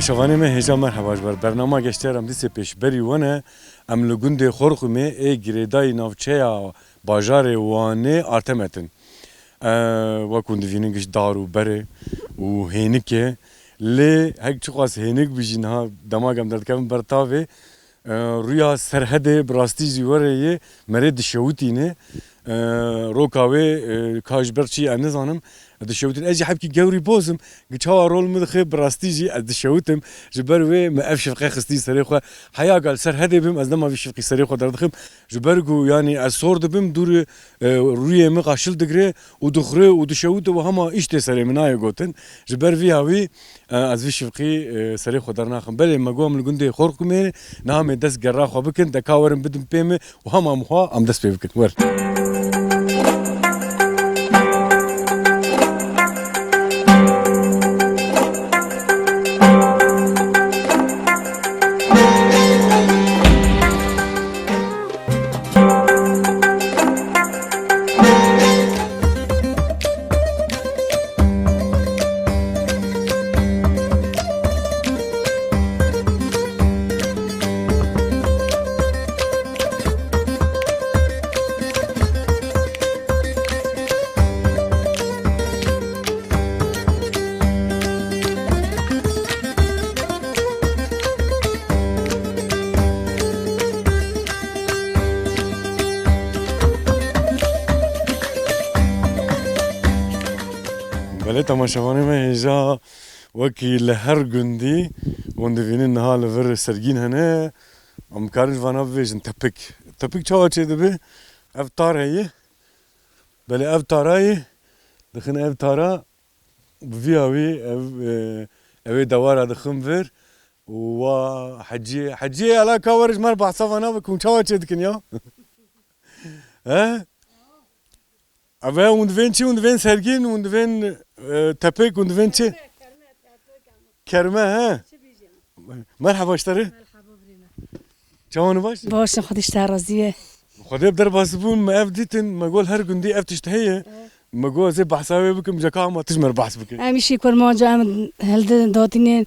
شوانی من هجا مرحبا بر برنامه گشترم دیس پیش بری ونه ام لگوند خورخمه ای گریدای نوچه باجار وانه آرتمتن و کندوینگش دارو بره و هینکه لی هک چقاس هینک بیشین ها دماغم درد کم برتاوه رویا سرحد براستی جواره یه مرد شوتینه روکاوه کاجبرچی انزانم دشوتن اجي حبكي جوري بوزم قلت هو رول مدخل براستيجي دشوتم جبروي ما افش فقي خستي سريخه حيا قال سر هدي بم از ما فيش فقي سريخه دردخم جبرغو يعني الصور بم دور رويه مقاشل دغري ودخري ودشوت وهما اشتي سري مناي قوتن جبر في هاوي از فيش فقي سريخه درناخم بل ما قوم الجندي خوركم نام دس جراخه بكن دكاورم بدم بيم وهما مخا ام دس بيبكن ور تماشاواني ما هجا وكي لهر جندي وندفين النهار لفر سرجين هنا ام كارج فانا فيجن تبيك شو هالشيء ده افطار هي بل افطار هي دخن افطارا بفياوي اوي دوار دخن فير وحجي على كورج مربع صفنا بكون شو هالشيء دكن يا ها aber und wenn sergin und wenn tepek und wenn çi kerme ha merhaba işleri merhaba brina çavanı baş باش خد اشتهى رزيه خد يبدر باسبون ما افديتن ما اقول هر جندي افتشتهيه ما اقول زي بحساوي بكم جاكا ما تجمر بحث بكم امشي كل ما جاء هل دوتين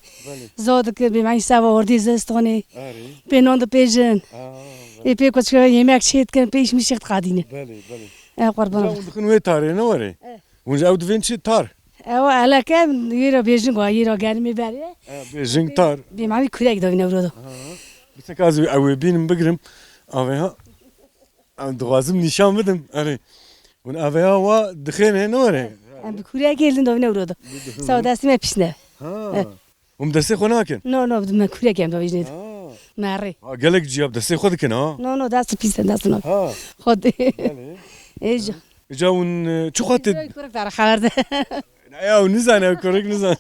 زودك بمعنى سوا وردي زستوني بينون بيجن يبي كنت يماك شيت كان بيش مش قاعدين بله قربان ودخن وي تاري نوري ونجا اود فينشي تار على كان يرا بيجن يرا قال باري بيجن تار بمعنى كلك دوينا ورودو بس كازو او بين بقرم اوها دوازم نشان بدم اري ون اوها وا دخين نوري ام بكوريا geldim دوينا ورودو سوداستي ما بيشنا ومدرسي خناكن نو بدنا كوريا geldim دوينا ماري قالك جياب دسي خدك انا نو داست بيسن داست نو خد ايجا جاون شو خاطر كورك دار خبر يا ونزان كورك نزان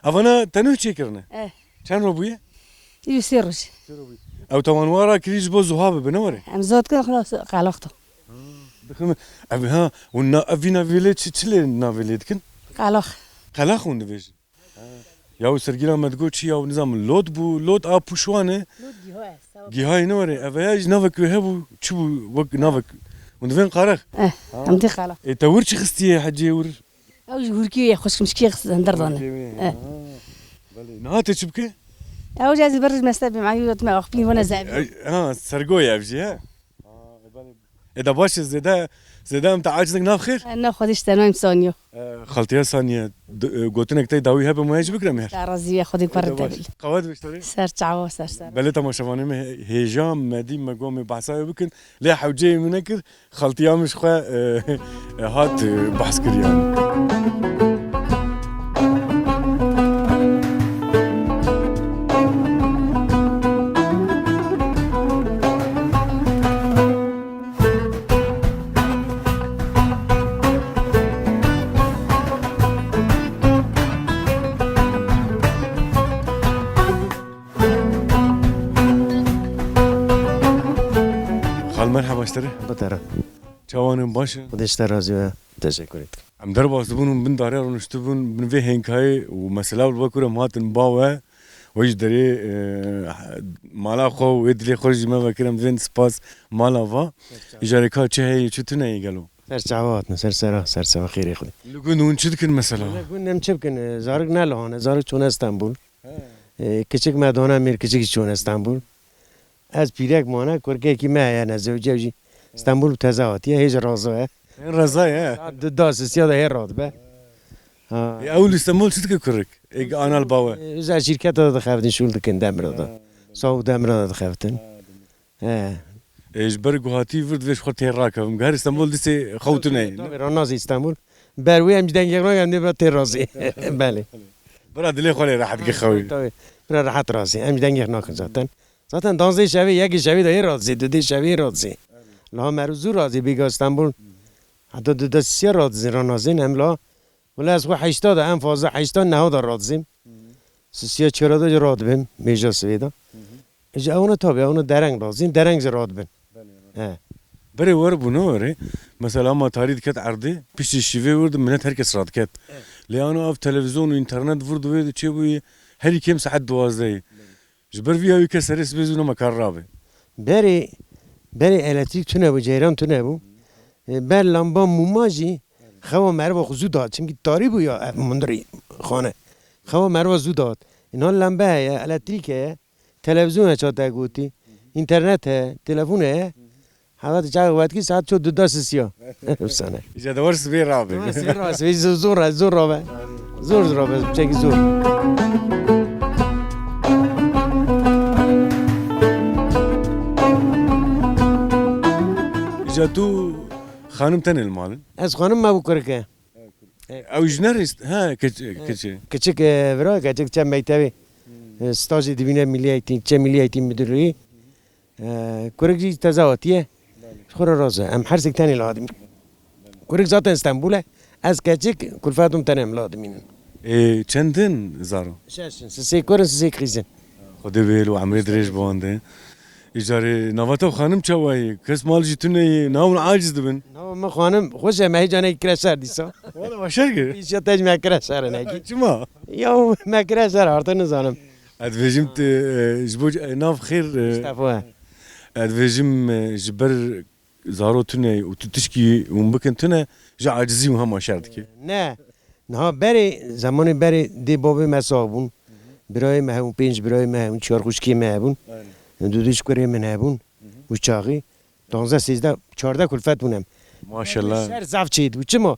افنا تنو تشكرنا كان ربويه يسيرش او طبعا ورا كريج بو زهاب بنوري ام زود كده خلاص قالخته دخم ابي ها ونا افينا فيليت تشلي نا فيليتكن قالخ وندفيج يا سرجينا ما تقول شيء او نظام لود بو لود اب بوشوانه لود جهاي نوري افياج نافك وهبو شو وق نافك وندفين قارخ امتي قالخ تورش خستي حجي ور او جوركي يخش مشكي خس ندردنا بلي نهات تشبكي او جاز برج مستبي معي ما اخبي وانا زعبي سرقويا بجي ها إذا باش زده أنت عاجزك ناف خير نه خودش تنایم سانیو خالتيا ثانية قلتلك تي داوي هبه ما يجبك رمير در رازی خودی پرد دبل قواد بشتري سر چاوا سر بلتا ما شواني هيجام مدي مقومي بحثاوي بكن ليه حوجي منكر خالتيا مش خا هات بحث كريان خال مرحبا اشتري بطرة شواني باشا خودش راضی تشکر ام در باز دبون بن داره رو نشتبون بن في هنكاي ومسألة البكرة مهاتن باوه ويش دري مالا خو ويدلي خرج ما بكرم فين سباس مالا فا إجاريكا چه هي چه تونه يقالو سر چاوات سر سوا خیری خودی لقون اون چه دكن مثلا گویم چه بکن زارگ نلهانه زارگ چون استانبول کچک مدانه میر کچک چون استانبول از پیرک مانه کرکه کی مه یا نزوجه وجی استانبول تزاوتیه هیچ رازه رزايا داس سیاده هر راد به اول استنبول چه دكن كرك انا الباوه از شرکت داده خفتن شول دکن دمر داده سو دمر داده خفتن اجبر گوهاتی ورد وش خورت راكم غير استنبول دسي خوتني راناز استانبول بروی هم جدن یک راگ هم دیبرا تیر رازی بله براد لي خولي راح تقي خوي برا راحت رازی هم جدن یک ناکن zaten 12 شبی یکی شبی ده رازی دو دی شبی رازی لا مرزو رازی بیگا استانبول حتی دو سی رازی رانازین هم لا ولی از خو 80 هم فازه 80 نه دا رازیم سی چرا دا راد بیم میجا سویدا اجا اونو تابع اونو درنگ رازیم درنگ راد بیم بري ور بنوري مثلا ما تاريد كت عرضي بيش الشيفي ورد منت هركس راد كت لانه اف تلفزيون وانترنت ورد ويد تشوي هري كم ساعه دوازدي جبر فيها يكسر اسبيزو مكان رابع بری الکتریک تو نبود جیران تو نبود بر لامبا موماجی خوا مروا خود داد چون که تاری بود یا مندری خانه خوا مروا زود داد اینا لامبه هست الکتریکه تلویزیون چاته گویی اینترنت تلفونه حالت جای وقت کی ساعت شد 2 سیا افسانه اجا دورس بي رابع زور رابه چه زور جاتو خانم تن المال از خانم ما بکره که او جنرست ها كتش کچک برای کچک چه میتوی استاجی دیوینه ملیتی چه ملیتی مدرری کرکی تزاوتیه خورا رازه ام هر سکتانی لادم کرک ذات استانبوله از کچک کلفاتم تنم لادمینن چندن زارو شاشن سه کورن سه کریزن خدي بيلو عمري دريج بونده اجاري نواتو خانم چواي كس مال جيتوني ناون عاجز دبن ما خانم خوش ما هي جاني كراشر ديسا والله ما شرقه ايش تاج ما كراشر ناكي جما يو ما كراشر هارت نزانم ادفيجمت جبوج ناف خير استفوا ادفيجم جبر زارو توني وتشكي ومبكن تونه جا عاجزي وهم شرطكي نه بری زمانی بری دی بابی مسابون برای مهون پنج برای مهون چهار خوشکی مهون دودش کره من هبون و چاقی 12 13 14 کلفت بونم ماشاءالله سر زاف چید و چما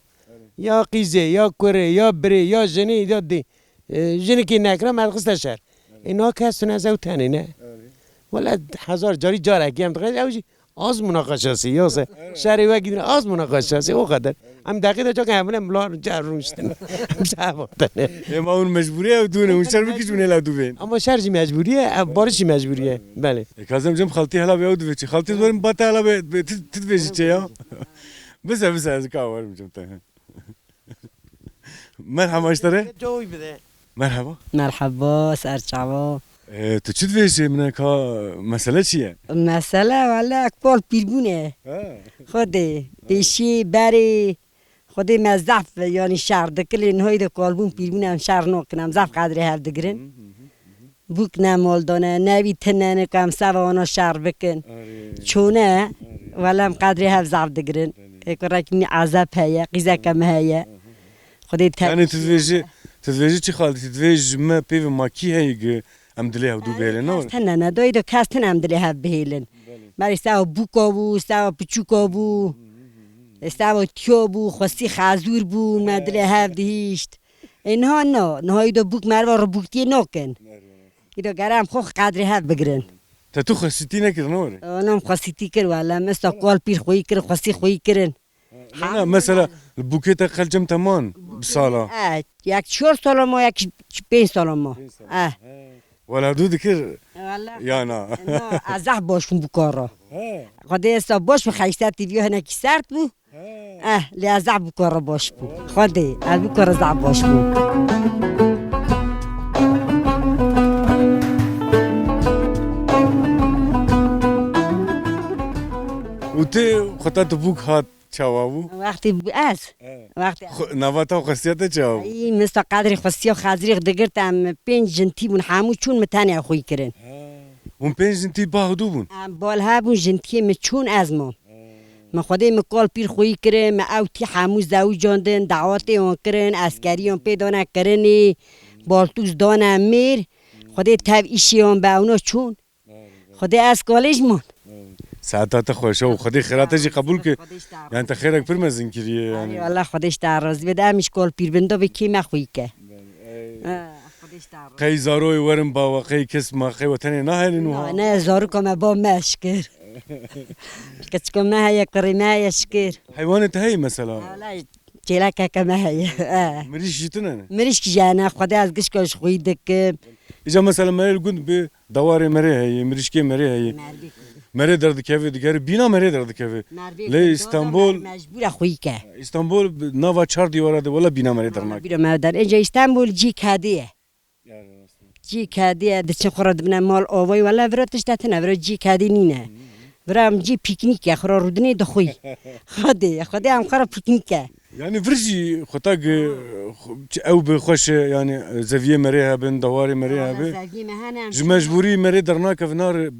یا قیزه یا کره یا بری یا جنی یا دی جنی که نکرم مرخص شهر اینا کسون از او تنی نه ولی 1000 جاری جار اگیم دقیقه اوجی از مناقشه یاسه شهری وگی از مناقشه او قدر هم دقیقه جا که همونه ملار جر روشتن ما اون مجبوریه و دونه اون شهر بکیش اون هلا دوبین اما شهرجی مجبوریه بارشی مجبوریه بله کازم جم خالتي هلا بیاود وچی خالتي دورم باتا هلا تدویجی چیا بس از کاور جم ته مرحبا اشتره جوی بده مرحبا مرحبا سرچاوا تو چی دویجی من که مسئله چیه مسئله والا اکبال پیربونه خوده پیشی بری خودی مزدف یعنی شهر دکلی نهایی ده کالبون پیربونه هم شهر نکنم زف قدره هر دگرن بوک نمال دانه نوی تنه نکم سوانا شهر بکن چونه ولی هم قدره هر زف دگرن اکو رکنی عذاب هیا قیزه کم هیا خودی یعنی تدویجی چی خالتی تدویج ما پیو ما کی هیگ ام دلی هودو بیلن نور تنه ندایی دو کس تنه ام دلی هف بهیلن مری سوا بوکا بو سوا پچوکا بو سوا تیو بو خواستی خازور بو مدل هفدهیشت اینها نه ایدو بوک مروا رو بوکتی نکن ایدو گرم خو قدر هف بگرن تو خسیتی نکردن وره آنم خواستی کر والا مثل کال پیر خویی کر خواستی خویی کرن نه مثلا بوکت قلجم تمان بسالا یک 4 سال ما یک 5 سال ما ولا دو دکر یا نه ازح باشون بکارا خدا حساب باش و خیسته تیویو هنه کی سرد بو لیازع بکارا باش بو خدا از بکارا زع باش بو و تی خطات بوک هات چاوابو وقتی وقتی نواتا خاصیت چاو این مثل قدر خواستی و خازریق دگرتم 5 جنتی بون همو چون متنی خوی کرن اون 5 جنتی باهدو بون بال ها بون جنتی مچون از ما ما خودی مقال پیر خوی کرن ما اوتی همو زاوی جاندن دعواتی اون کرن اسکری اون پیدا کرنی بالتوز دانه میر خودی تب ایشی اون با اونا چون خودی از کالج مون ساعتات خوشه و خودی خیراتجی قبول که یعنی تا خیرک پر مزین کریه یعنی والله خودش در راضی بده همیش کال پیر بنده به کی مخوی که قی زاروی ورم با وقی کس ما قی وطنی نه هلینو نه زارو کم با مشکر کچ کم نه یک قریمه یشکر حیوانت هی مثلا والله چیلک کم هی مریش جتنه مریش کی جانا خدا از گش کش خوی دک اجا مثلا مری گوند به دوار مری هی مریش کی مری هی مری درد کیفی دیگر بینا مری درد کیفی لی استانبول مجبور خوی که استانبول نوا 4 دیواره ده ولا بینا مری درناک بیرو مردن اینجا استانبول جی کادیه جی کادیه دچ خورد بنا مال اووی ولا وراتش تاتنا ورا جی کادی نینه ورام جی پیکنیک خورا رودنی دخوی خدي هم خرا پیکنیک يعني فرجي خطاق او بخوش يعني زاويه مريها بين دواري مريها به مجبوري مري درناك في نار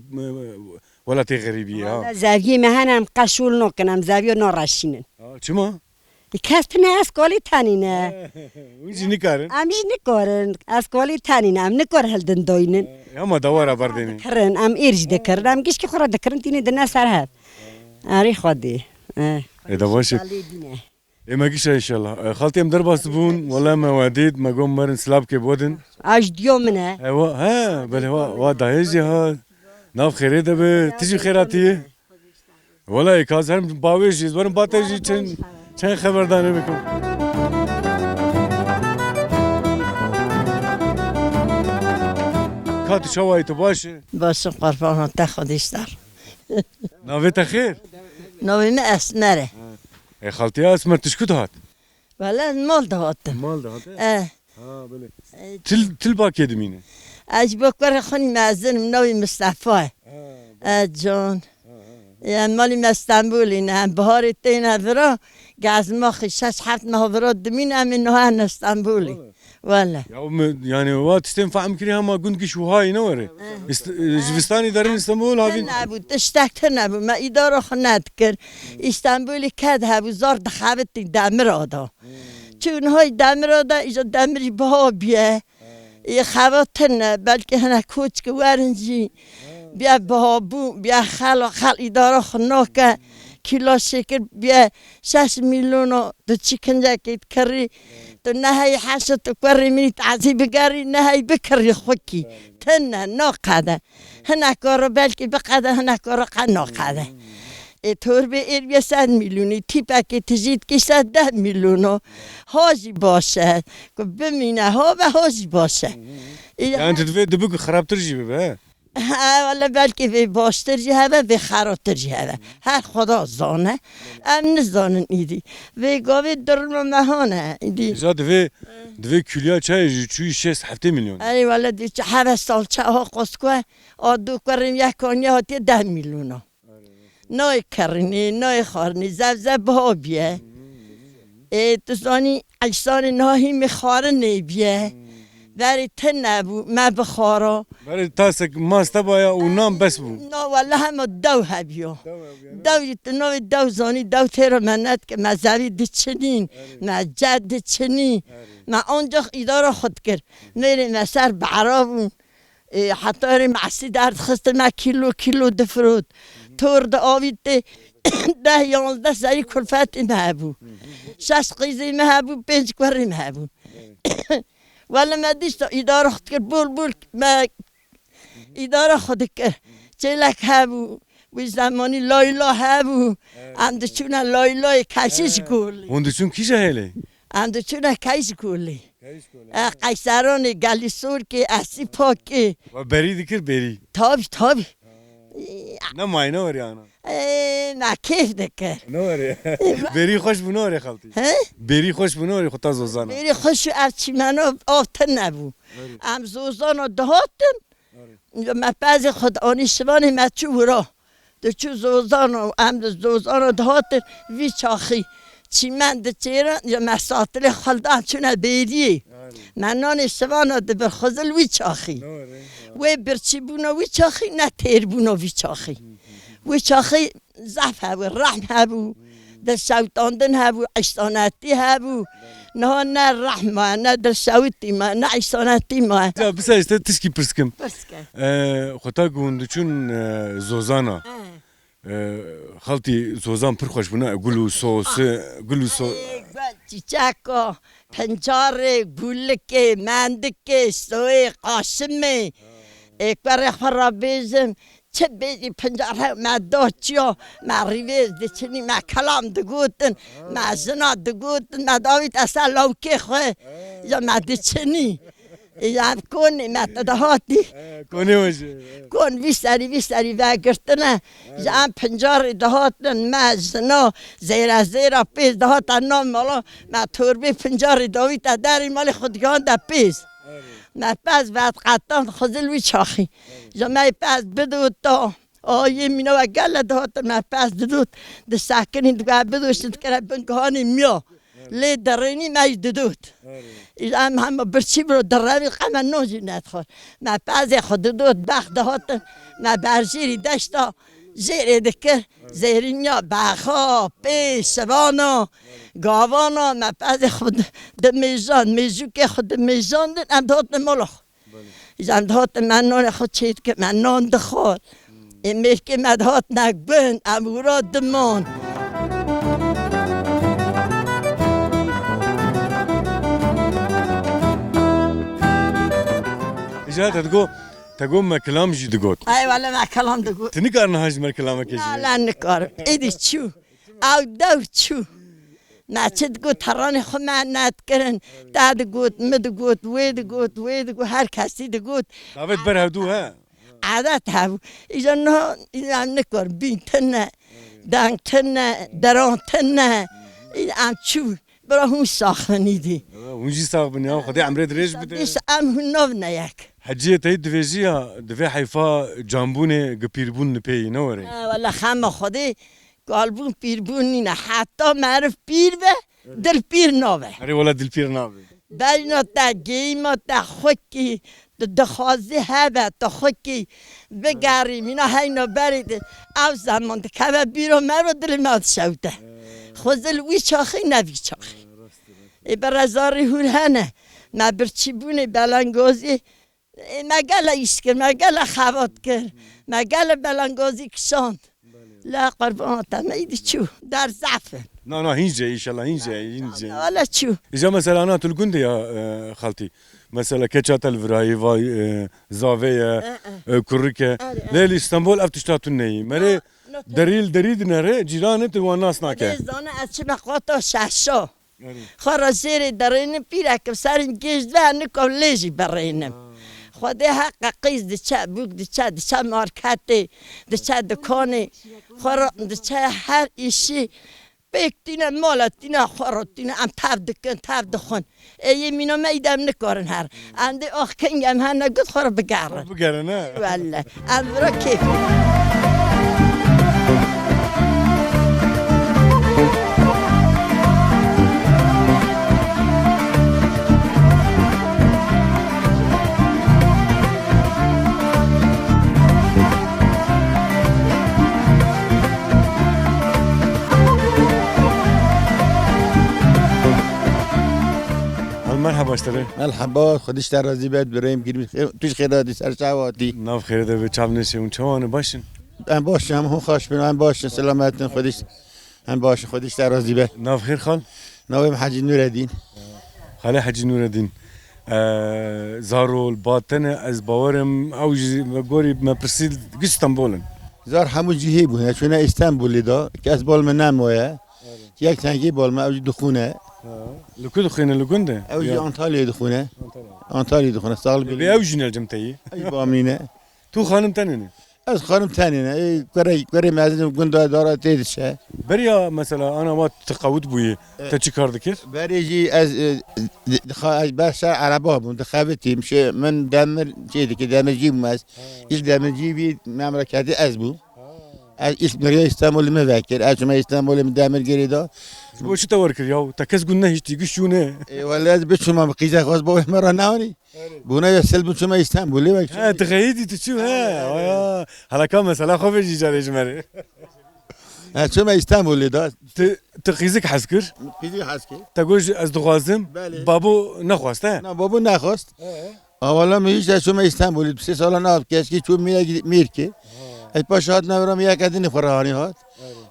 ولا تي غريبيه ها زاويه مهنم قشول نکنم زاويه نارشینن چما کسب نه اسکولی تنینه ويجي نكارن امش نکارن اسکولی تنینه ام نکار هلدن داینن اما دواره بردني کرن ام ارج دکردم گیش که خورا دکرن تینه دنا سر هات اری خدي اذا باشك ما جيش ان شاء الله خالتي مدرب بون ولا ما وديد ما قوم مرن سلاب كي بودن اش ديو منه ايوه ها بل هو دايجي ها ناف خيري دبه تيجي خيراتي ولا يكاز هم باويجي زبرن باتجي چن خبردار بكم كات شواي تباشه باشه قربان خودش در ناويت خير نویم اسمره خالتي اسمر تشكت هات ولی مال دهاتم مال ده بله تل باك يدمينه اج بکر خونی مازن نوی مصطفی جان یا مالی مستانبولی نه بهار تین هزار گاز ما خشش 7 ماه ورا دمین امین نه استانبولی ولی يعني وقت استنفع ممكن هم قلت شو هاي نوري جوستاني دارين اسطنبول هافين نبود تشتکت نبود ما ایدارو خند کرد استانبولی کد هبو زار دخابت دمر آدا چون های دمر آدا ایجا دمری بها بیه یه خواتن بلکه هنه کوچ که ورنجی بیا بابو بیا خال ایدارو خناکه کیلو شکر بیا 6 میلیون دو چیکنجا کیت کری تو نهایی حشت تو کاری منی تعذیب گری نهایی بکری خوکی تنه ناقده هنه کارو بلکه بقده هنه کارو ناقده طور به ایر بیا 100 میلیونی تیپه که تجید که 110 میلیونو هاجی باشه که بمینه ها و هاجی باشه يعني تدفع دبوك خراب ترجي ببه ولی بلکه به باشتر جهه به خرابتر جهه هر خدا زانه ام نزانن ایدی و گاوی درم مهانه ایدی جا دفع کلیا چای چوی 6 هفته میلیون اری ولی دی چه 7 سال چه ها قسکوه آدو کریم یک کانیه هاتی 10 میلیونه نای کرنی نای خارنی زب ها بیه تو زانی اجسان ناهی میخاره نیبیه ولی تن نبود ما بخارا ولی تاسک ماست بایا و نام بس بود نه والله هم دو هبیو دو زانی دو تیر منت که مذهبی دچنین ما جد دچنی ما آنجا ایدارا خود کرد میریم مسر بعرابون حتی معسی درد خست ما کیلو دفرود تور دا آوید ده 11 سری کلفت مهبو 6 قیزی مهبو 5 کوری مهبو ولی ما دیست اداره خود کرد بول ما اداره خود کرد چلک هبو و زمانی لایلا هبو اندچونه لایلای کشیش گولی Onduşun kişi hele. اندچونه کشیش گولی قیصران گلیسور که اسی پاکی Beri dikir beri. تابی Ne may ne var ya ana? ما کیف دکر Ne var ya? Beri hoş bu ne var ya halti? Beri hoş bu ne var ya kota zozana. میری خوش ارچی منو آفتن نبو ام زوزان رو دهاتن ما بعض خود آنی شوانی ما چو برا دو چو زوزان رو ام زوزان رو دهاتن وی چاخی چی من ده چیرن یا مساطل خلدان چونه بیریه من نان شوان رو ده برخوزل وی چاخی وی برچی بونا وی چاخی نه تیر بونا وی چاخی وی چاخی زف هبو رحم هبو در شوتاندن هبو عشتانتی هبو نه رحمه نه در شوتی ما نه عشتانتی ما Ya bir işte tişki pırskim. بسکه Kota gunduçun zozana. Halti zozan pır hoş buna gulu sosu gulu so. چیچکا پنجاره گولکه مندکه سوی قاسمه اکبر خرابیزم چه بیدی پنجاره مداچیا مریویز دیچنی ما کلام دگوتن ما زنا دگوتن ما داوید اصلا لوکه خواه یا ما دیچنی یا کنی ما تدهاتی Kone başı. کن ویسری وگرتنه جام پنجاره دهاتن ما زنا زیرا پیز دهاتن نام مالا ما توربی پنجاره داوید داری مال خودگان دا پیز ما پس بعد قطعا خزل وی چاخی جمعه پس بدود تا آیه مینو و گل دهاتن ما پس دود ده سکنی دگه بدوشت کنه بنگهانی میا لی درینی مای دود هم برچی برو دروی قمه نوزی ندخور ما بعضی خود دود بخت دهاتن ما برزیری دشتا زیری دکر زیرینیا بخا پیش سوانا گاوانا ما بعضی خود میزان میزو که خود میزان دن هم دهاتن ملخ هم دهاتن من نان خود چید که من نان دخور این میرکه من دهات نگبن امورا دمان İşte تگو ما کلام جی دگوت. ای والا ما کلام دگو Tini karnı hacı mer kelama keci. لا نکارم ایدی چو او دو چو ما چه دگو ترانه خو من ند کرن دا دگوت مدگوت وی دگو هر کسی دگوت Davet ber hevdu ha. عادت هبو ایجا نه ایجا نکار بینتنه دانگتنه درانتنه ایجا ام چو برا هم ساخنی دی Unji sağ bini ya. Khadi amre dreş bide. دیس ام هنو نیک Hacıya tayit dveci ya. Dve hayfa cambune gpirbun nepeyi ne var ya. والا خم خودی قالبون پیربونی نه حتی معرف پیر به در پیر نوه Arı valla dilpir ne abi. برینا تا گیما تا خوکی دخوازی هبه تا خوکی بگریم اینا هینا برید او زمان که بیرو مرو دل ماد شوده خوزل وی چاخی نوی چاخی ای برازاری هورهنه ما برچی بونه بلنگازی مگل ایش کر مگل خواد کر مگل بلنگازی کشاند لا قربان تمیدی چو در زعفه Ne hince inşallah hince. حالا چو İşte mesela ana tulgundu ya halti. Mesela keçatel virayı vay zaveye kurrike. Leyli İstanbul eftiştatun neyi. Mere deril nere ciranı tüvan nas nake. زانه از چه مقاطع ششا خورا زیر درینه پیرکم سرین گیز و نکو لیجی برینم خودی حق قیز دی چه بوک دی چه مارکتی دی چه دکانی خورا دی چه هر ایشی بیکتینه مالتینه خوراتینه ام تف دخون ای مینو میدم نکارن هر انده آخ کنگم هر نگود خورا بگرن Bugere ne? والله ام برا کیف Merhaba başları. مرحبا خودش در راضی بد بریم گیریم توش خیراتی سر شواتی Nav xeyre de ve çavneşe un çavanı başın. ام باش هم خوش بین ام باش سلامت خودش هم باش خودش در راضی به ناف خیر خال نویم حاجی نورالدین خاله حاجی نور الدین زارول باطن از باورم او گوری ما پرسید استانبولن زار همون جهی بود چون استانبولی دا که از بال من نمویه یک تنگی بال من اوج دخونه لکو دخینه لگنده اوج انطالیا دخونه انطالیا دخونه سال بی بلی او جنر جمتایی ای بامینه تو خانم تنینه از خانم تانینه ای کره مزن گنده داره تیدشه بریا مثلا انا ما تقاوت بوی تا چی کار دکر؟ بریجی از بس عربا منتخبتی میشه من دمر چیزی که دمرجی ماست ایش دمرجی بی مملکتی از بو از اسم ریا استانبول مفکر از ما استانبول دمر گریدا بو چی تور کر یاو تا کس گونه هیچ دیگه شونه ولی از بچه ما قیزه خواست با مرا نانی بونه یا سلب چه ما استانبولی وقت ها تخیلی تو چو ها حالا کام مثلا خوفش جاره جمره چه ما استانبولی دا تقیزک حس کر قیزی هست که تا گوش از دخوازم بله. بابو نخواسته نه بابا نخواست اولا میش چه ما استانبولی 3 سال نه کس کی چون میر که ای پاشات نورم یک ادین فرهانی هات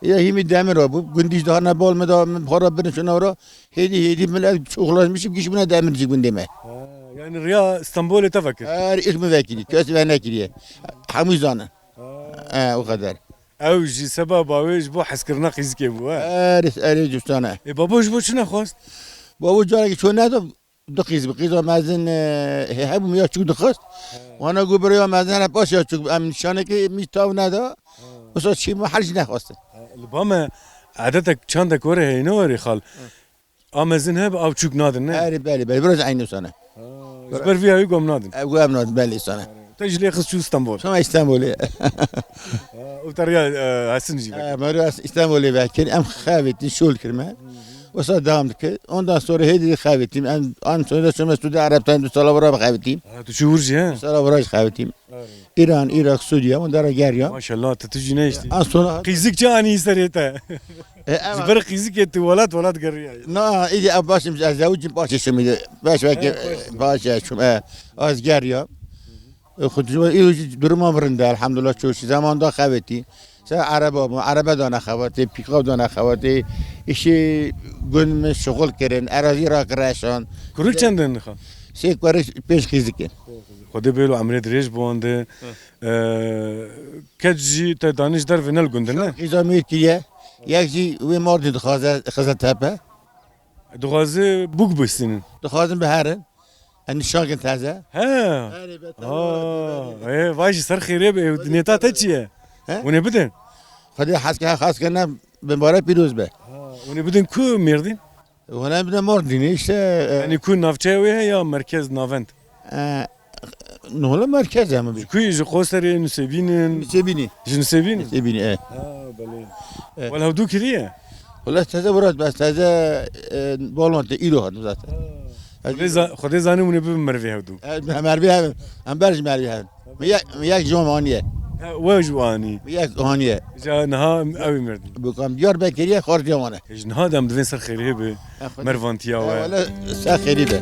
یا همی دم را بود گندیش دار نبال مدام خراب برنشون اورا هدی من شغلاش میشه گیش من دم نجی گندمه yani ریا استانبول تفکر اسم وکیلی کسی و نکریه همون زانه او قدر او جی سبب اویش بو حس کرنا قیزکی بو اری دوستانه بابوش بو چی نخواست بابا جاره که چون ندم دو قیز مازن هبو میا چوک دخست وانا گو برای مازن باش یا چوک ام نشانه که میتاو ندا وسا چی ما حرج نخواسته البامه عادتك چند کوره هینوری خال آمزن هب او چوک نادن نه اری بله براز عین سانه زبر فيها يقوم نادن ابو امناد بله سانه تجلي خص شو اسطنبول شما استانبولي وتريا هسن جيبك مرة استانبولي بكر ام خافتي شول كرمه وصل دامك ondan sonra hediye خافتيم ان sonra شما سعودي عربستان سالا برا خافتيم تو شو ورجي ها سالا برا خافتيم ايران عراق سوريا وندار جاريا ما شاء الله تتجي نيشتي ان sonra قيزك جاني سريته زبر قيزك انت ولد قريه نا ايدي اباشم زوج باش شمي باش باش شم از جاريا خود جو duruma برنده الحمدلله چوش زمان دا خافتي سه عربا دانه خواته پیکاب دانه خواته ایشی گن شغل کردن اراضی را کرشان كروك چندن خا سه کارش پیش خیزی کن خدي بالو عمري دريج بونده كتجي تدانش در فينال گندن خیزا میر کیه یک جی و مارد خزا تپه دغازي بوك بسنين دخوازم به هرن نشان کن تازه ها ايه واش صار خيري نيتا تجي وني بدن خدای حس کنه به باره پیروز به وني بدن كو ميردين و نه بدن ماردینی işte يعني كون نافچاوي يا مركز نافنت نولا مرکز همه بی كوي جو قوسري نسيبين سبینی جنسيبين سبینی بله ولا هدو كريه ولی تازه برات بس تازه بالانت ایرو هات zaten خدي زاني وني بمرفي هدو مربی هم برج مربی هم یک جامعانیه واجواني یک هانیه جا نها اوي مردين بکنم دیار بکریه خارج جوانه نها دام دوين سر خيري به مرفانتيا ولی سه خریبه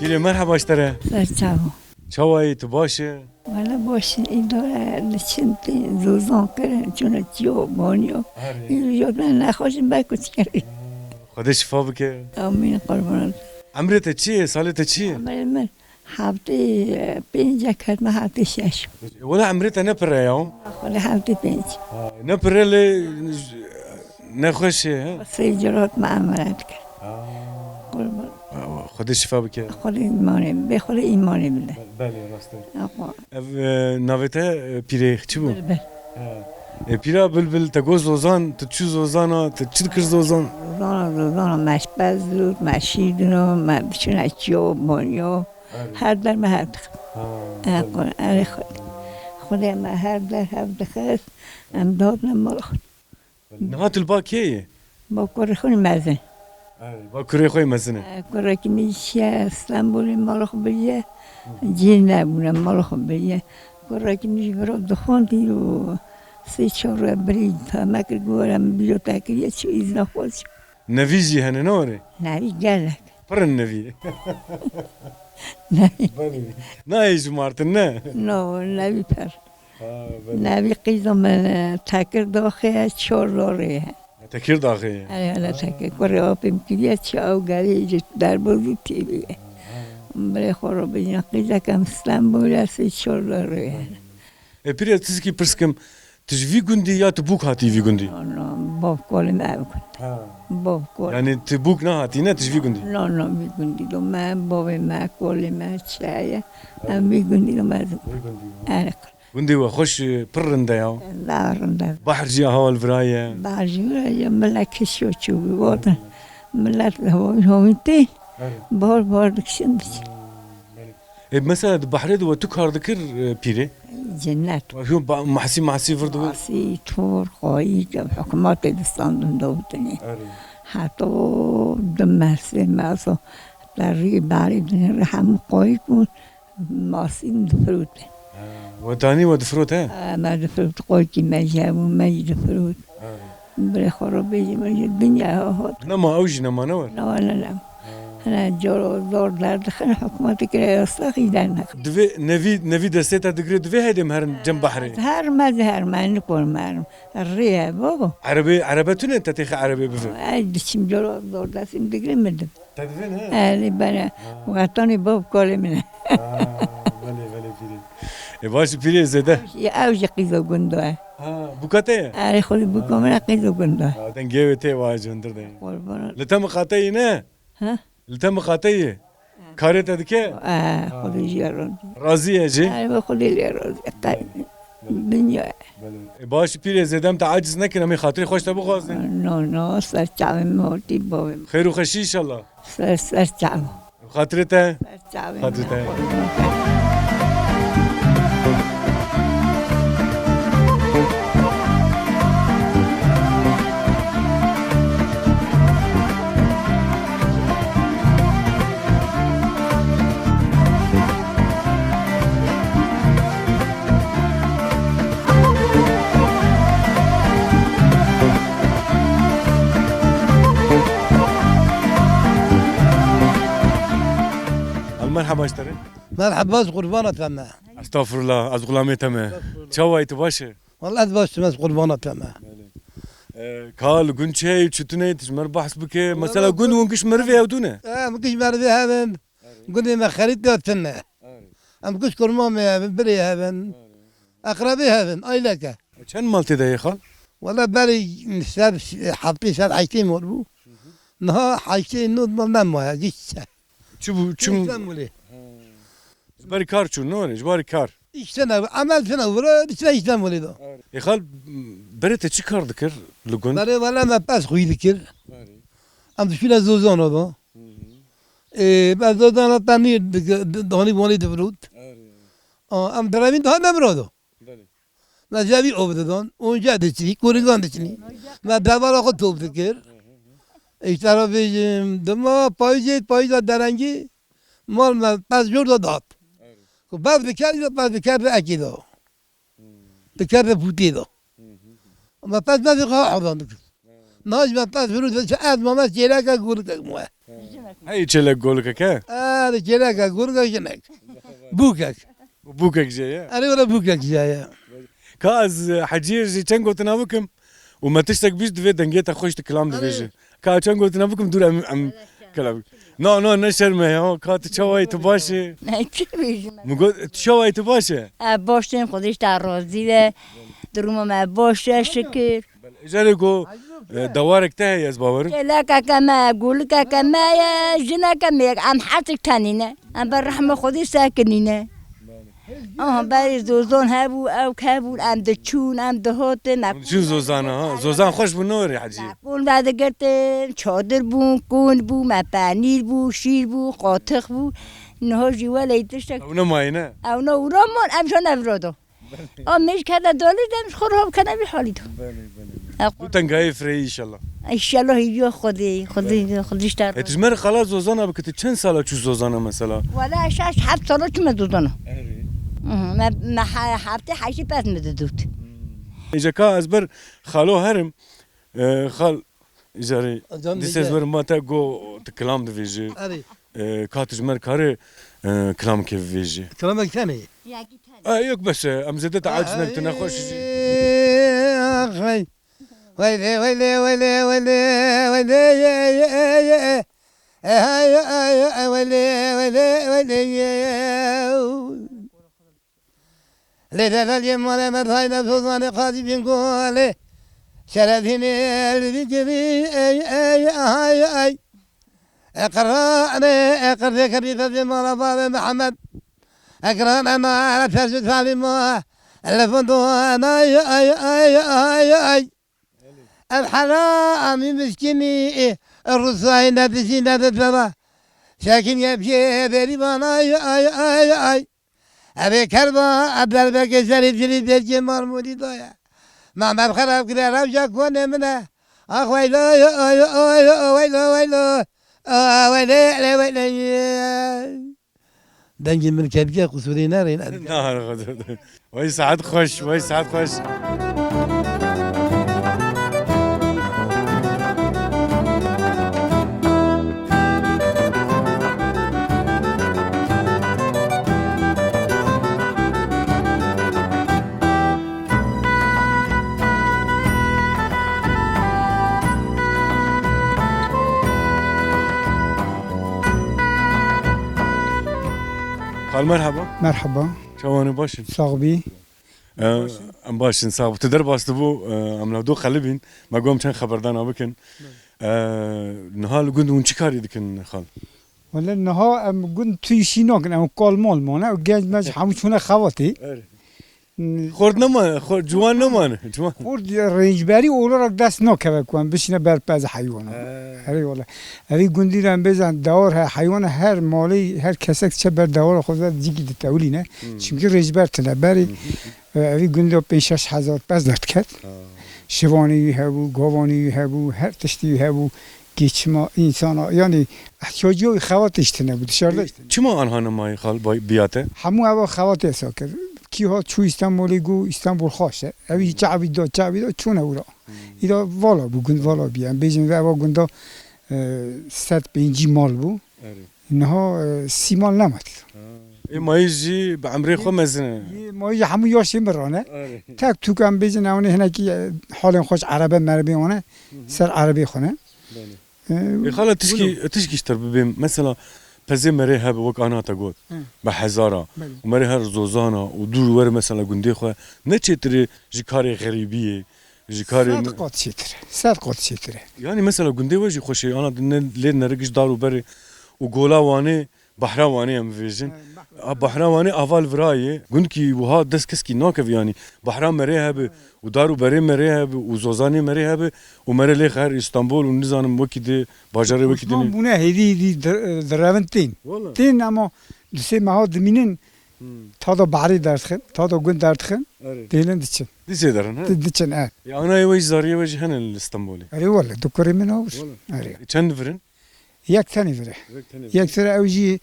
تيلي مرحبا اشترى برچاو چاوي تباشه والا باشین این داره نشنتی روزان کرن چون چیو بانیو این یادم نخواشیم بکوچ کردی خدي شفا بك آمین قربان عمرته چی سالته چی من هفته 5 کرد من هفته 6 ولا عمرته نبره يوم ولی هفته 5 نبره لي نخوش سه جرات معاملت کرد قربان خدي شفا بك خود ایمانه به خود ایمانه بله بله راسته آقا ناوته پیره چی بو بله پیرا بلبل تگو زوزان تچو زوزانا تچو کر زوزان روزان مشپز بود مشیدنو مشون چیو بانیو هر در ما هر دخل اره خود ما هر در هر دخل ام داد نمال خود نهات الباكية با کار خونی مزن با کره خوی مزنه کار که میشه استانبول مال خوب بیه جین نبودم مال خوب بیه کار که میشه برای دخان دیرو 3-4 برید تا مکر گورم بیرو تاکیه چیز نخواست نویجی هنه نوره نبی گلک پرن نوی نبی نه ایج مارتن نه نبی پر نبی قیزم تاکر داخل 4 داره تکیر داخله حالا تاکر کار آبیم کلیه چاو گلی در بازی تیبیه برای خورا بجن قیزه کم استانبول 3-4 داره پیره تیزکی پرسکم تجوی گندی یا تبوک هاتی وی گندی با کل ما با کل یعنی تبوک نه هاتی نه تجوی گندی نه میگوندی دو من با ما کل ما چایه هم میگوندی دو من آره گندی و خوش پرنده یا دارنده بحر جی هوا الفرايه بعضی ملک شو چوبی وطن ملت هویتی بار دکشند مثلا بحر دو تو کار دکر پیره جنت هو محسی فردو سی تور خواهی که حکومت دستان دادنی حتی دمسته ماسو در ری باری دنیا هم قوی کن ماسین دفروت وتاني ودفروت ها ما دفروت قوی که مجابو مج دفروت برای خرابی الدنيا هات نما اوج نما نور لا أنا زور درد خن حكومتي كده يستخي دارنا دوی نوی دسته دگری دوی هدیم هرن جنب بحری هر ما نكون مارم الريا بابا عربه تونه تتيخ عربي بفهم أي دشم زور درد دقري مدم تدفين ها اللي بنا وقتني باب كل منه بله فيري باش فيري زده أوجي قيزو قندوه بوكاتي أنا خلي بكم أنا قيزو قندوه تنجيو تي واجندر ده قربان لتم قاتي نه ها لتم قاتي كارت دكه خلي جيران راضي اجي أنا خلي لي راضي الدنيا باش فيري زدم تعجز نكن امي خاطري خوش تبو غازي نو سرچاوي موتي بابا خير وخشي ان شاء الله سرچاوي خاطرته سرچاوي خاطرته مرحبا اشتري مرحبا قربانة تمام استغفر الله از غلامي تمام چاوي تباشه والله تباش تمام قربانة تمام قال قنشي تشتني تشمر بحث بك مثلا قن ونقش مرفي او دونه مكش مرفي هذا قلنا ما خريط قاتلنا ام كش كرمام بري هذا اقربي هذا اي لك كان مالتي ده يا خال والله بالي نساب حطي ساب حيتين مربو نها حيتين نود ما جيش شو جباري كار شو نور جباري كار İşten amel sana vura içine işten oluyor. خال بريت تشي كار ذكر لقون Bari valla ma pas kuyulikir. Am düşüle zozan odo. Ben zozan atani doni boni devrut. Am dravin daha memrodo. Ma javi obdedon. Onca deçini, kurigan deçini. Ma davar o top dikir. İşte bizim dama payıcı derengi mal ma pas jorda dat. بعد بكار أكيد بكار بوتيدو ما بعد ما في قاعدة ناج ما بعد فلوس فشاد ما جيلاك أقول لك موه هاي تشيلك قولك كا هذا جيلاك أقول لك جنك بوكك جاي أنا ولا بوكك جاي كاز حجير جي تشنغو تناوكم وما تشتك بيش دفي دنجيت أخوش تكلام دفيجي كا تشنغو تناوكم دور أم كلام نه نشر مه کات چوای تو باشه نه چی بیشم میگه چوای تو باشه باشم خودش در راضیه دروم ما باشه شکر اجاره گو دوارك تاهي از باور لا كما اقول كما يا جنا كما ام حاتك تانينا ام بالرحمه خودي ساكنينه برای زوزان هبو او کبول ام دچون ام دهاتن شو زوزان ها زوزان خوش بنوری حجی کل بعد گرتن چادر بو کون بو ما پنیر بو شیر بو قاطق بو نه جوال ایتشک اونا ماینه اونا ورامون ام شون افرادو آمیش کرده دالی دم خراب کنه بی حالی تو دو تنگای فری انشالله انشالله هیجو خودیش در اتجمر خلاص زوزانا بکت چند ساله چو زوزانا مثلا ولا شاش حد سالا چو مدودانو ما هفته حیشی پس مدودود ایجا که از بر خالو هرم خال ایجاری دیس از بر ما تا گو کلام دویجی که تجمر کاره کلام که ویجی كلامك ثاني یک بس ام زدت عاجز نبت نخوش اخي ويلي ويلي ويلي ويلي ويلي يا ويلي ويلي ويلي ليلة اليوم ولا مرهاينا بصوصاني قاضي بنقولي شرفيني الذكري اي اقرأ كريفة مرضى محمد أقرأنا ما على تسجد فالما الفندوانا أي الحرام مسكيني الرصاين نتسين نتتبا شاكين يبشي بريبانا أي أبي كربا أبدال بك سريد جريد بيجي مرمودي ضايا ما بخراب كده رابشا كون منه أخ ويلو ويلو ويلو ويلي ويلي دنجي من كركي قصوري نارين نهار غدر وای ساعت خوش وای ساعت خوش خال مرحبا مرحبا شواني باشن صاحبي ام باشن صاحب تدر باستبو ام لو دو خلبين ما قوم كان خبردان ابكن نهال قند ون چیکاری دکن خال ولا النها ام قلت تيشينو كن ام قال مال مانا وجاج ماج حمشونا خواتي خورد نمان خورد جوان نمان جوان خورد رنجبری اولا را دست نکه کن بشینه بر پز حیوان هری والله هری گندی رم بزن دور حیوان هر مالی هر کسک چه بر دور خود دیگه تولی نه چونکه رنجبر تنه بری هری گندی 5,000 پز داد کرد شوانی هبو گاوانی هبو هر تشتی هبو گیچما انسان یعنی احتیاجی خواتش تنه بود شرده چما آنها نمایی خال بیاته همو هوا خواته ساکر کی ها چو استانبولی گو استانبول خاصه اوی چعبی دا چونه ورا ایدا والا بو گند والا بیان بیجن و اوا گندا 150 مال بو اینها 30 مال نمد مایجی به عمری خو مزنه مایجی همو یاشی مرانه تک تو کم بیجن اونه هنا کی حال خوش عربه مربی اونه سر عربی خونه خاله تشکیشتر ببین مثلا پزی مری هب وک آنها تقول به هزارا و مری هر زوزانا و دور ور مثلا گندی خو نه چتری جکار غریبیه جکار صد قط چتره یعنی مثلا گندی وجی خوشی آنها لید نرگش دارو بری و گولا وانه بحراوانی هم ویژن بحراوانی اول ورایه گند کی وها دست کس کی ناکه یعنی بحرام مری هب و دارو بری مری هب و زوزانی مری هب و مری لی خیر استانبول و نزانم وکی باجاره وکی دی بونه هدی درون تین اما دسته ما دمینن تا دا بحری درد خن تا دا گند درد خن دیلن دیچن دیسه دارن ها دیچن یا انا یویش زاریه وجه هن الاستانبولی اره والله دکوری من هاوش اره چند فرن یک تانی وره یک تر اوجی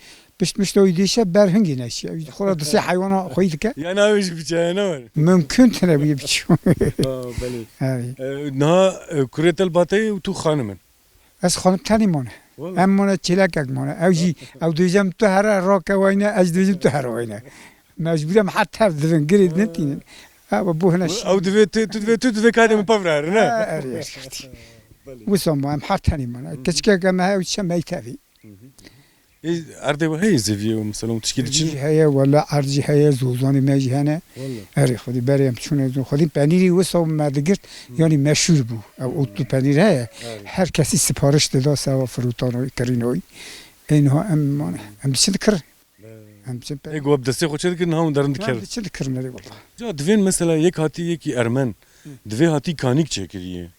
مش لو يديش برهنجي ناشي خلاص دس حيوان خويتك يا انا وش بجانا ممكن تنبي بتشو هاي نها كرة الباطي وتو خانمن بس خانم تاني مونه اما چلاک مونه اوجي او دوزم تو هر راك وينه اج دوزم تو هر وينه مجبورم حتى درن جريد نتين ابو بوهناش او دفي كادي من بافرار نه وسام ام حتى مونه كشكا ما هو شمي تافي أرضي وهي زفية مثلا تشكيل شيء هي ولا أرضي هي زوزاني ماجي هنا أري خدي بريم شون زون خدي بنيري وصل ما دقت يعني مشهور بو أو أوتو بنير هي هر كسي سفارش دادا سوا فروتانوي كرينوي إنها أم بتذكر إيه جواب دستي خو شد كنا هم درن ذكر بتذكر نري والله جا دوين مثلا يك هاتي يكي أرمن دوي هاتي كانيك شكريه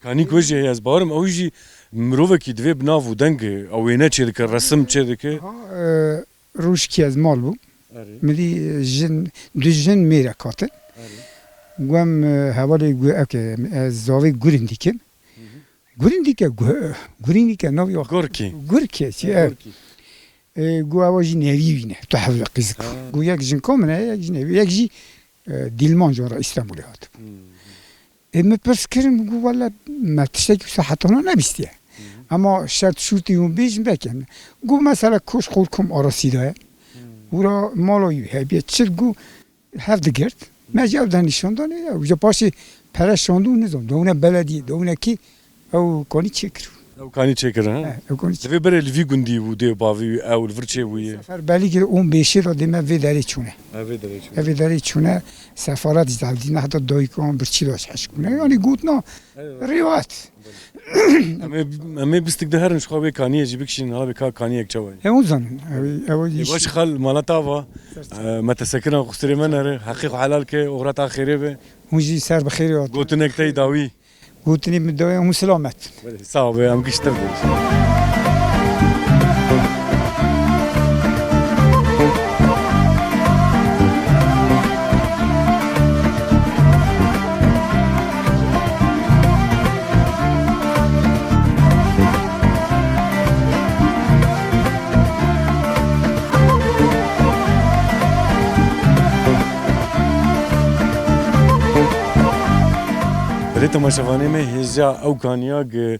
كانيك وجه از بارم اوجي مروه کی دوی بناو و دنگ او اینه چه دکه رسم چه دکه روش کی از مال بو مدی جن دو جن میره کاته قام هوالي أك زاوي جورينديكن جورينديكا نوي غوركي جوركي شيء قو أواجي نبيبينه تحفظ قزق قو يك جن كومنا يك جن يك جي ديلمان جورا إسطنبول هات اما برسكرم قو ولا ما تشتكي صحتنا نبيستيه اما شرط شورتی اون بیش بکن گو مثلا کش خورکم آراسیده ورا مالایی هبیه چر گو هر دگرد مجاب دانشان دانه اوجا پاسی پرشان دون نزم دونه بلدی دونه کی او کانی چکر او کانی چکر ها او کانی چکر دوی بره الوی گندی بوده باوی او الورچه بویه سفر بلی که اون بیشی را دیمه وی داری چونه وی داری چونه سفارت زدی نه حتی دایی کن برچی داشت حش کنه یعنی گوت نه روایت اما بستك ده هرن شخوي كانيه جيبك شين هلا بكا كانيه كجوي اون زن او باش خل مالتافا ما تسكرنا خسري منر حقيقه حلال كي اغرات اخيره به وجي سر بخير يا قوتنك تي داوي قوتني مدوي وسلامت صعب ام كشتر بريت ما شافاني ما هجا او كانيا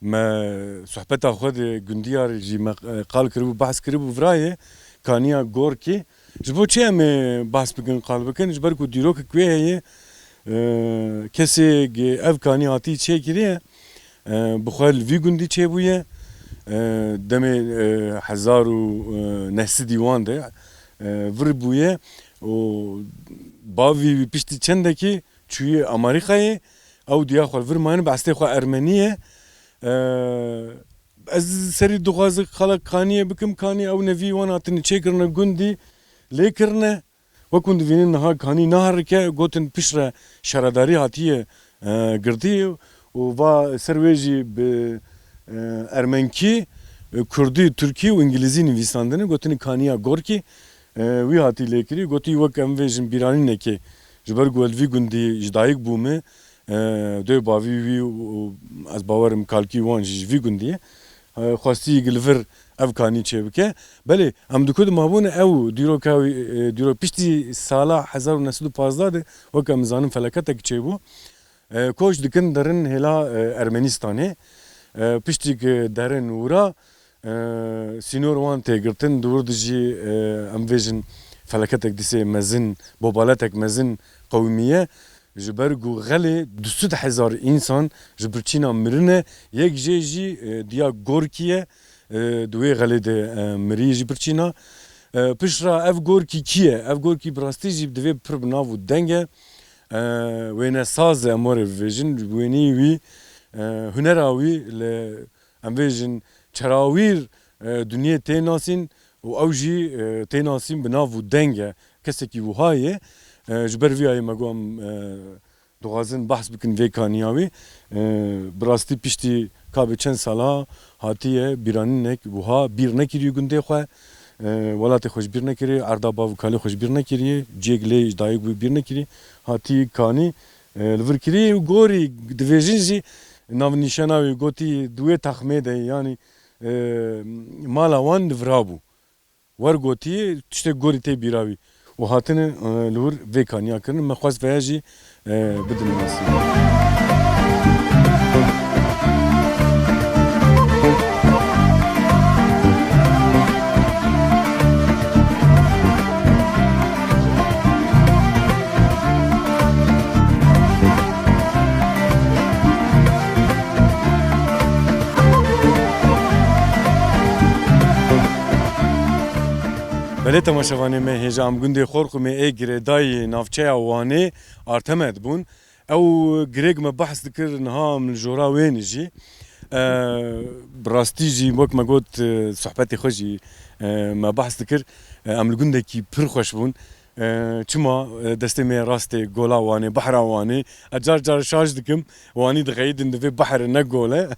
ما صحبتها خود جنديار جي ما قال كربو بحث كربو فرايه كانيا غوركي جبو تشي ما بحث بكن قال بكن جبركو ديروك كوي هي كسي اف كانيا تي تشي كريه بخال في جندي تشي بويه دمي حزارو نحس ديوان ده وربويه و باوي بيشتي چندكي چوي امريكاي او دیا خو ورمان باسته خو ارمنیه از سری دوغاز خلق کانیه بکم کانی او نوی واناتن چیکرنه گندی لیکرنه وکند وینن ها کانی نهر که گوتن پیشره شرداری هاتیه گردی و با سرویجی به ارمنکی کردی ترکی و انگلیزی نویساندنه گوتن کانیا گورکی وی هاتی لیکری گوتی وک ام ویژن بیرانی نکی جبر گولوی گندی جدایک بومه دوی باوی وی از باورم کالکی وان جوی گندیه خواستی گلفر افکانی چه بکه بله ام دکود مابون او دیرو پشتی سالا 1915 ده وکم زانم فلکتک چه بو کوش دکن درن هلا ارمنستانه پشتی که درن ورا سینور وان تگرتن دور دجی ام ویژن فلکتک دیسه مزن بوبالتک مزن قومیه جبرگو غلی 200,000 انسان جبرچینا مرنه یک جیجی دیا گورکیه دوی غلی ده مری جبرچینا پشرا اف گورکی کیه اف گورکی براستی جیب دوی پر بناو دنگه وینه ساز امور ویژن وینی وی هنراوی ل ام ویژن چراویر دنیا تیناسین و اوجی تیناسین بناو دنگه کسی کی وهایه جبر ویای مگوام دوغازن بحث بکن وی کانیاوی براستی پشتی کابه چند سالا هاتیه بیرانی نک وها بیر نکریو گنده خواه ولات خوش بیر نکری اردابا و کالی خوش بیر نکری جیگلی دایگ بیر نکری هاتی کانی لور کری و گوری دویجین جی ناو نیشاناوی گوتی دوی تخمه ده یعنی مالا وان دورابو ور گوتی تشته گوری تی بیراوی و هاتنه لور وی کانیا کرن مخواست ویاجی بدن ناسی بله تماشاوانه ما هجام گنده خورق ما ای گریدای نافچه وانه ارتمد بون او گریگ ما بحث دکر نها من جورا وين جي براستي جي وك ما قلت صحبتي خوشي ما بحث دكر ام الجنده كي بير خوش بون چما دستی می راستی گولا وانی بحر وانی اجار جار شاش دکم وانی دقیقی دنده بحر نگوله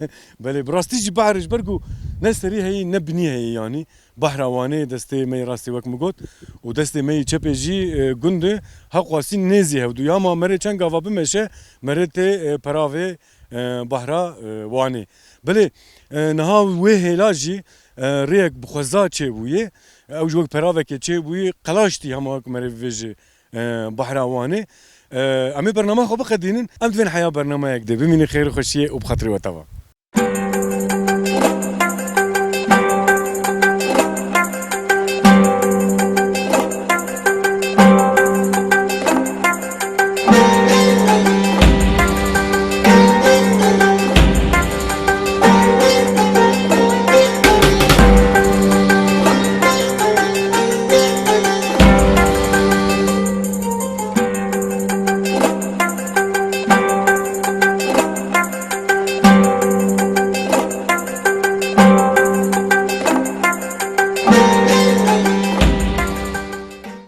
بله براستی جی بحرش برگو نسری هی نبنی هی یعنی بحر وانی دستی می راستی وقت مگود و دستی می چپی جی گنده حق واسی نزی هودو یا ما مره چند گاوا بمشه مره ته پراوه بحرا وانی بله نها وی هلاجی ریک بخوزا چه بویه او جوک پراوه که چه بویه قلاشتی همه مره ویجی بحرا وانی امی برنامه خوب خدینن ام دوین حیا برنامه یک ده بمینی خیر و خوشیه و بخاطری و توا